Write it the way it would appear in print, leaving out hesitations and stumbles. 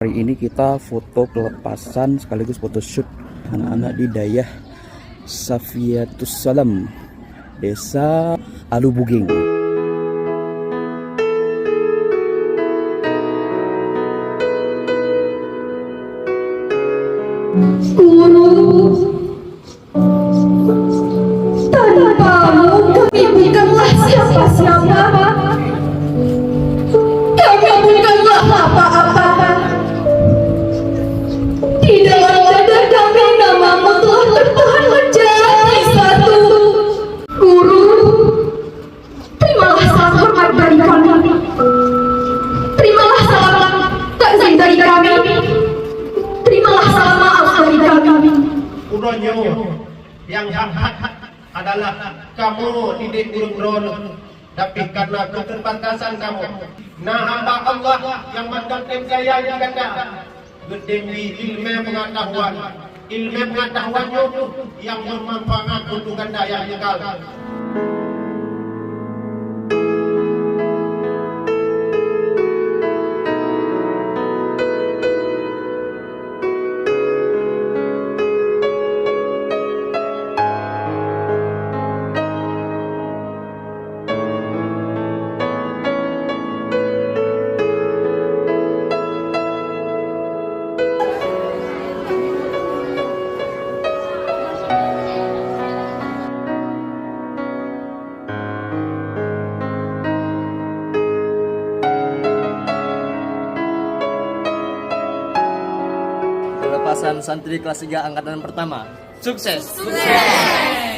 Hari ini kita foto pelepasan sekaligus photoshoot anak-anak di Dayah Safiatus Salam, Desa Alubuging. Guru, tanpamu kami bukanlah siapa-siapa. Kami bukanlah apa-apa. Di dalam dada kami namamu telah bertahan menjadi satu. Guru, terimalah salam hormat dari kami. Terimalah salam takzim dari kami. Terimalah salam maaf dari kami. Uronyo yang hak adalah kamu didik guru-guru, tapi karena keterbatasan kamu, nah hamba Allah yang mendapatkan saya yang ganda gedeng di ilmu pengetahuannya yang bermanfaat untuk ganda yang kekal. Pelepasan santri kelas 3 angkatan pertama. Sukses! Sukses!